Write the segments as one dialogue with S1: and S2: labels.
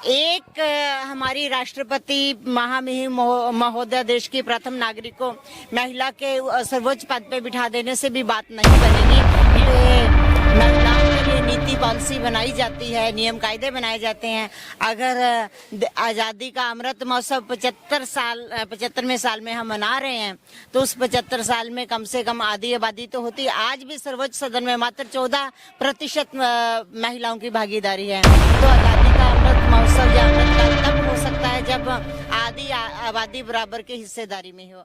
S1: एक हमारी राष्ट्रपति महामहिम महोदय देश की प्रथम नागरिक को महिला के सर्वोच्च पद पे बिठा देने से भी बात नहीं बनेगी। ये महिलाओं के लिए नीति पॉलिसी बनाई जाती है, नियम कायदे बनाए जाते हैं। अगर आज़ादी का अमृत महोत्सव 75वें साल में हम मना रहे हैं तो उस 75 साल में कम से कम आधी आबादी तो होती। आज भी सर्वोच्च सदन में मात्र 14% महिलाओं की भागीदारी है। तो आज़ादी का अमृत महोत्सव या अमृत काल तब हो सकता है जब आधी आबादी बराबर की हिस्सेदारी में हो।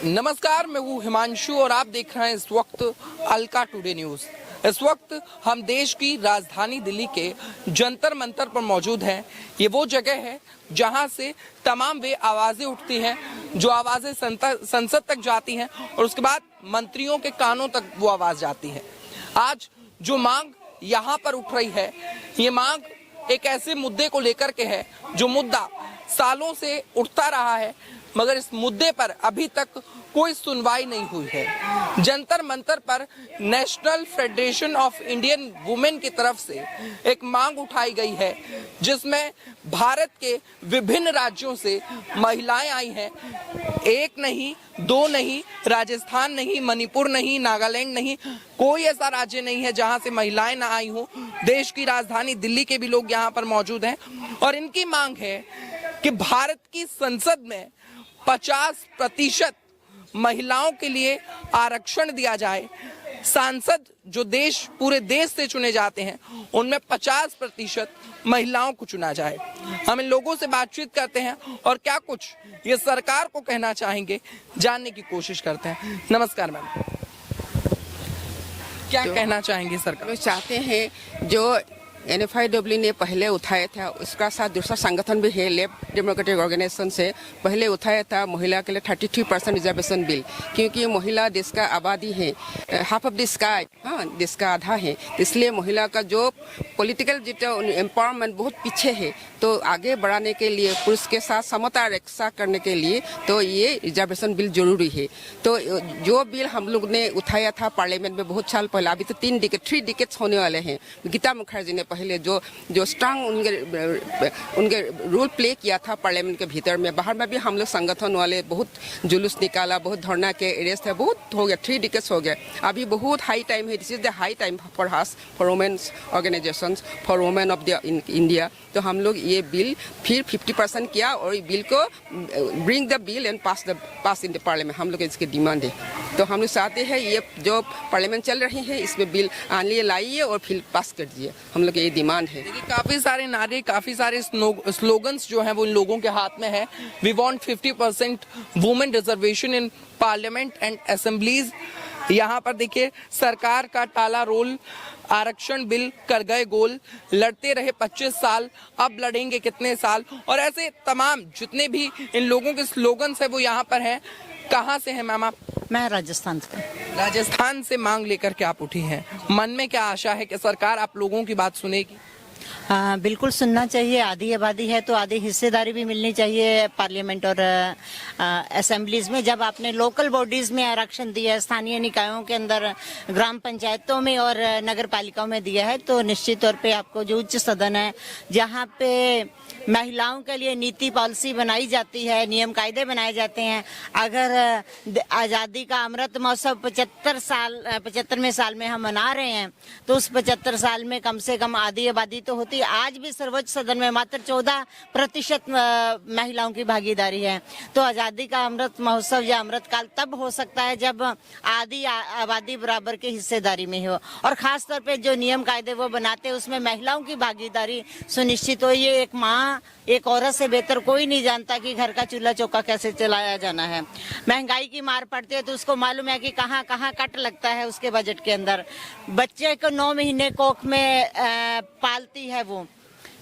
S2: नमस्कार, मैं हूँ हिमांशु और आप देख रहे हैं इस वक्त अलका टुडे न्यूज। इस वक्त हम देश की राजधानी दिल्ली के जंतर मंतर पर मौजूद हैं। ये वो जगह है जहां से तमाम वे आवाजें उठती हैं, जो आवाजें संसद तक जाती हैं और उसके बाद मंत्रियों के कानों तक वो आवाज जाती है। आज जो मांग यहाँ पर उठ रही है, ये मांग एक ऐसे मुद्दे को लेकर के है जो मुद्दा सालों से उठता रहा है, मगर इस मुद्दे पर अभी तक कोई सुनवाई नहीं हुई है। जंतर मंतर पर national federation of Indian women की तरफ से एक मांग उठाई गई है, जिसमें भारत के विभिन्न राज्यों से महिलाएं आई हैं। एक नहीं, दो नहीं, राजस्थान नहीं, मणिपुर नहीं, नागालैंड नहीं, कोई ऐसा राज्य नहीं है जहां से महिलाएं ना आई हो। देश की राजधानी दिल्ली के भी लोग यहाँ पर मौजूद हैं और इनकी मांग है कि भारत की संसद में 50% महिलाओं के लिए आरक्षण दिया जाए। सांसद जो पूरे देश से चुने जाते हैं उनमें 50% महिलाओं को चुना जाए। हम इन लोगों से बातचीत करते हैं और क्या कुछ ये सरकार को कहना चाहेंगे जानने की कोशिश करते हैं। नमस्कार मैम, क्या कहना चाहेंगे सरकार?
S3: चाहते हैं जो NFIW ने पहले उठाया था, उसका साथ दूसरा संगठन भी है, लेफ्ट डेमोक्रेटिक ऑर्गेनाइजेशन से पहले उठाया था महिला के लिए 33% रिजर्वेशन बिल, क्योंकि महिला देश का आबादी है, हाफ ऑफ द स्काई, हाँ देश का आधा है। इसलिए महिला का जो पॉलिटिकल एम्पावरमेंट बहुत पीछे है, तो आगे बढ़ाने के लिए पुरुष के साथ समता रक्षा करने के लिए तो ये रिजर्वेशन बिल जरूरी है। तो जो बिल हम लोग ने उठाया था पार्लियामेंट में बहुत साल पहले, अभी तो 3 डिकेट्स होने वाले हैं। गीता मुखर्जी ने पहले जो स्ट्रांग उनके रोल प्ले किया था पार्लियामेंट के भीतर में। बाहर में भी हम लोग संगठन वाले बहुत जुलूस निकाला, बहुत धरना के अरेस्ट है, बहुत हो गया, 3 डिकेट्स हो गया। अभी बहुत हाई टाइम है, this is the high time for us, for women's organisations, for women of the India. तो हम लोग ये बिल फिर 50% किया और ये बिल को bring the bill and pass in the parliament, हम लोग इसकी डिमांड है। तो हम लोग चाहते हैं ये जो पार्लियामेंट चल रही है इसमें बिल आने लाइए और फिर पास कर दीजिए, हम लोग ये डिमांड है।
S2: काफी सारे नारे, काफी सारे स्लोगन्स जो हैं वो इन लोगों के हाथ में है। We want 50% women reservation in parliament and assemblies. यहाँ पर देखिए सरकार का टाला रोल, आरक्षण बिल कर गए गोल, लड़ते रहे 25 साल, अब लड़ेंगे कितने साल, और ऐसे तमाम जितने भी इन लोगों के स्लोगन्स है वो यहाँ पर हैं। कहाँ से हैं मैम आप?
S1: मैं राजस्थान से।
S2: राजस्थान से मांग लेकर के आप उठी हैं, मन में क्या आशा है कि सरकार आप लोगों की बात सुनेगी?
S1: बिल्कुल सुनना चाहिए। आधी आबादी है तो आधी हिस्सेदारी भी मिलनी चाहिए पार्लियामेंट और असेंबलीज में। जब आपने लोकल बॉडीज में आरक्षण दिया है, स्थानीय निकायों के अंदर, ग्राम पंचायतों में और नगर पालिकाओं में दिया है, तो निश्चित तौर पे आपको जो उच्च सदन है जहाँ पे महिलाओं के लिए नीति पॉलिसी बनाई जाती है, नियम कायदे बनाए जाते हैं। अगर आज़ादी का अमृत महोत्सव 75वें साल में हम मना रहे हैं तो उस 75 साल में कम से कम आधी आबादी तो होती। आज भी सर्वोच्च सदन में मात्र 14% महिलाओं की भागीदारी है। तो आज़ादी का अमृत महोत्सव या अमृत काल तब हो सकता है जब आधी आबादी बराबर की हिस्सेदारी में हो, और खास तौर पे जो नियम कायदे वो बनाते हैं उसमें महिलाओं की भागीदारी सुनिश्चित हो। ये एक माँ, एक औरत से बेहतर कोई नहीं जानता कि घर का चूल्हा चौका कैसे चलाया जाना है। महंगाई की मार पड़ती है तो उसको मालूम है कि कहाँ कहाँ कट लगता है उसके बजट के अंदर। बच्चे को 9 महीने कोख में पालती है वो,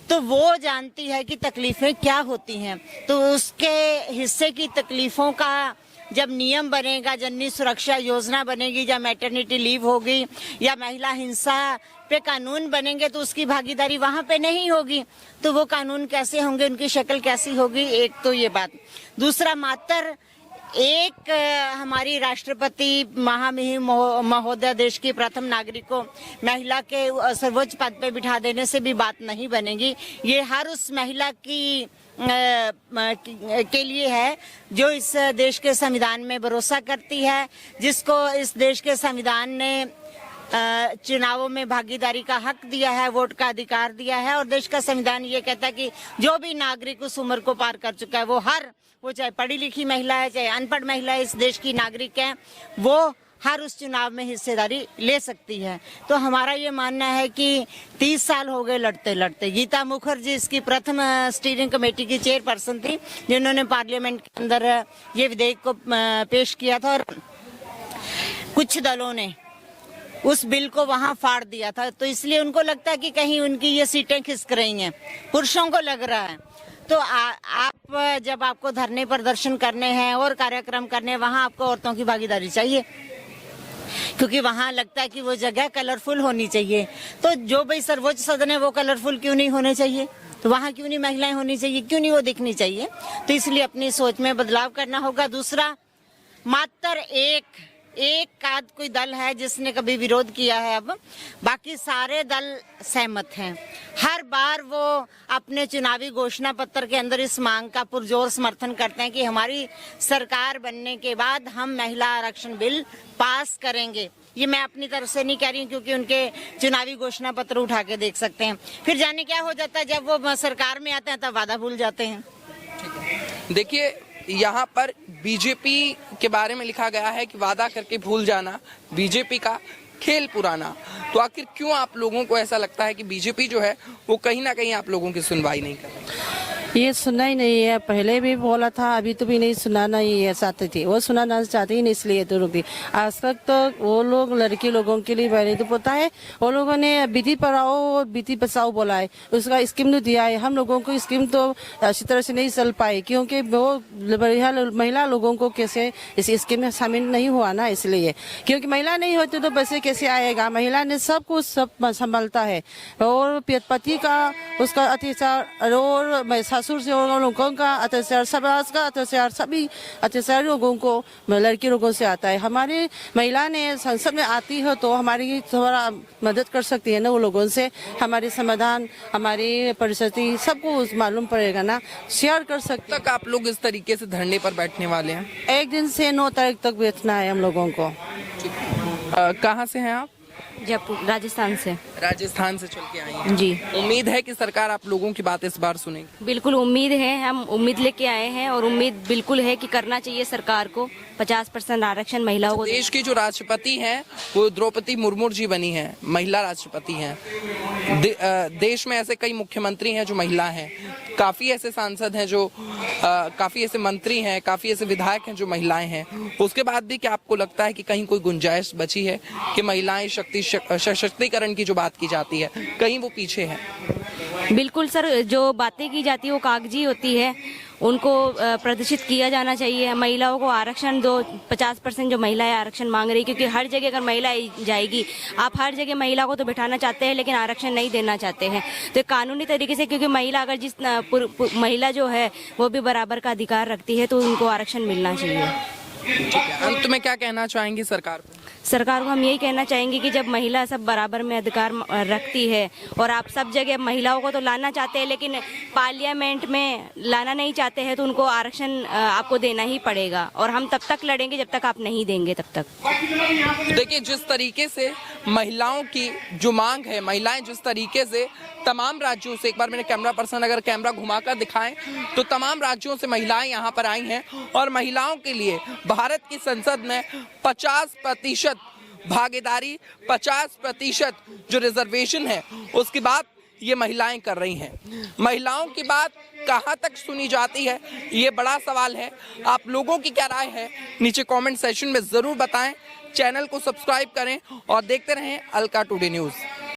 S1: तो वो जानती है कि तकलीफें क्या होती हैं। तो उसके हिस्से की तकलीफों का जब नियम बनेगा, जननी सुरक्षा योजना बनेगी, या मैटरनिटी लीव होगी, या महिला हिंसा पे कानून बनेंगे, तो उसकी भागीदारी वहाँ पे नहीं होगी। तो वो कानून कैसे होंगे, उनकी शक्ल कैसी होगी? एक तो ये बात। दूसरा, मात्र एक हमारी राष्ट्रपति महामहिम महोदय देश की प्रथम नागरिक को महिला के सर्वोच्च पद पे बिठा देने से भी बात नहीं बनेगी। ये हर उस महिला की के लिए है जो इस देश के संविधान में भरोसा करती है, जिसको इस देश के संविधान ने चुनावों में भागीदारी का हक दिया है, वोट का अधिकार दिया है। और देश का संविधान ये कहता है कि जो भी नागरिक उस उम्र को पार कर चुका है वो चाहे पढ़ी लिखी महिला है चाहे अनपढ़ महिला है, इस देश की नागरिक है, वो हर उस चुनाव में हिस्सेदारी ले सकती है। तो हमारा ये मानना है कि 30 साल हो गए लड़ते लड़ते। गीता मुखर्जी इसकी प्रथम स्टीयरिंग कमेटी की चेयरपर्सन थी, जिन्होंने पार्लियामेंट के अंदर ये विधेयक को पेश किया था और कुछ दलों ने उस बिल को वहां फाड़ दिया था। तो इसलिए उनको लगता है कि कहीं उनकी ये सीटें खिसक रही हैं, पुरुषों को लग रहा है। तो आप जब आपको धरने प्रदर्शन करने हैं और कार्यक्रम करने हैं, वहां आपको औरतों की भागीदारी चाहिए, क्योंकि वहां लगता है कि वो जगह कलरफुल होनी चाहिए। तो जो भाई सर्वोच्च सदन है वो कलरफुल क्यों नहीं होने चाहिए? तो वहां क्यों नहीं महिलाएं होनी चाहिए, क्यों नहीं वो दिखनी चाहिए? तो इसलिए अपनी सोच में बदलाव करना होगा। दूसरा, मात्र एक आध कोई दल है जिसने कभी विरोध किया है, अब बाकी सारे दल सहमत हैं। हर बार वो अपने चुनावी घोषणा पत्र के अंदर इस मांग का पुरजोर समर्थन करते हैं कि हमारी सरकार बनने के बाद हम महिला आरक्षण बिल पास करेंगे। ये मैं अपनी तरफ से नहीं कह रही हूँ, क्योंकि उनके चुनावी घोषणा पत्र उठा के देख सकते हैं। फिर जाने क्या हो जाता है, जब वो सरकार में आते हैं तब वादा भूल जाते हैं।
S2: देखिए, यहाँ पर बीजेपी के बारे में लिखा गया है कि वादा करके भूल जाना बीजेपी का खेल पुराना। तो आखिर क्यों आप लोगों को ऐसा लगता है कि बीजेपी जो है वो कहीं ना कहीं आप लोगों की सुनवाई नहीं कर रही?
S4: ये सुनना ही नहीं है, पहले भी बोला था, अभी तो भी नहीं सुनाना ही है चाहती थी, वो सुनाना चाहती ही नहीं, इसलिए तो रुक दी। आज तक तो वो लोग लड़की लोगों के लिए मैंने तो पता है, वो लोगों ने बेटी पढ़ाओ और बेटी बचाओ बोला है, उसका स्कीम तो दिया है। हम लोगों को स्कीम तो अच्छी तरह से नहीं चल पाई, क्योंकि वो महिला लोगों को कैसे इस स्कीम में शामिल नहीं हुआ ना, इसलिए। क्योंकि महिला नहीं होती तो पैसे कैसे आएगा? महिला ने सब कुछ सब संभालता है, और पति का उसका अत्याचार और ससुर से लोगों का अत्याचार, समाज का अत्याचार, सभी अत्याचार लोगों को लड़की लोगों से आता है। हमारी महिला ने संसद में आती हो तो हमारी थोड़ा मदद कर सकती है ना, वो लोगों से हमारी समाधान, हमारी परिस्थिति सबको मालूम पड़ेगा ना, शेयर कर सकते।
S2: तक आप लोग इस तरीके से धरने पर बैठने वाले हैं?
S4: 1 दिन से 9 तारीख तक बैठना है हम लोगों को।
S2: कहाँ से हैं आप?
S5: जयपुर, राजस्थान से।
S2: राजस्थान से चल के आई हैं?
S5: जी।
S2: उम्मीद है कि सरकार आप लोगों की बात इस बार सुनेगी?
S5: बिल्कुल उम्मीद है, हम उम्मीद लेके आए हैं और उम्मीद बिल्कुल है कि करना चाहिए सरकार को 50% आरक्षण महिलाओं को।
S2: देश की जो राष्ट्रपति हैं वो द्रौपदी मुर्मू जी बनी हैं, महिला राष्ट्रपति हैं। देश में ऐसे कई मुख्यमंत्री हैं जो महिला हैं, काफी ऐसे सांसद हैं जो काफी ऐसे मंत्री हैं, काफी ऐसे विधायक हैं जो महिलाएं हैं। उसके बाद भी क्या आपको लगता है कि कहीं कोई गुंजाइश बची है कि महिलाएं सशक्तिकरण की जो बात की जाती है कहीं वो पीछे है?
S5: बिल्कुल सर, जो बातें की जाती है वो कागजी होती है, उनको प्रदर्शित किया जाना चाहिए। महिलाओं को आरक्षण दो, 50% जो महिलाएं आरक्षण मांग रही, क्योंकि हर जगह अगर महिला जाएगी, आप हर जगह महिला को तो बिठाना चाहते हैं लेकिन आरक्षण नहीं देना चाहते हैं। तो कानूनी तरीके से, क्योंकि महिला अगर महिला जो है वो भी बराबर का अधिकार रखती है, तो उनको आरक्षण मिलना चाहिए।
S2: ठीक है, अंत में क्या कहना चाहेंगी सरकार को?
S5: सरकार को हम यही कहना चाहेंगे कि जब महिला सब बराबर में अधिकार रखती है और आप सब जगह महिलाओं को तो लाना चाहते हैं लेकिन पार्लियामेंट में लाना नहीं चाहते हैं, तो उनको आरक्षण आपको देना ही पड़ेगा, और हम तब तक लड़ेंगे जब तक आप नहीं देंगे तब तक।
S2: देखिए, जिस तरीके से महिलाओं की जो मांग है, महिलाएं जिस तरीके से तमाम राज्यों से, एक बार मेरे कैमरा पर्सन अगर कैमरा घुमाकर दिखाएं तो तमाम राज्यों से महिलाएं यहाँ पर आई हैं और महिलाओं के लिए भारत की संसद में 50% भागीदारी, 50% जो रिजर्वेशन है उसकी बात ये महिलाएं कर रही हैं। महिलाओं की बात कहां तक सुनी जाती है, ये बड़ा सवाल है। आप लोगों की क्या राय है नीचे कमेंट सेक्शन में जरूर बताएं। चैनल को सब्सक्राइब करें और देखते रहें अलका टुडे न्यूज़।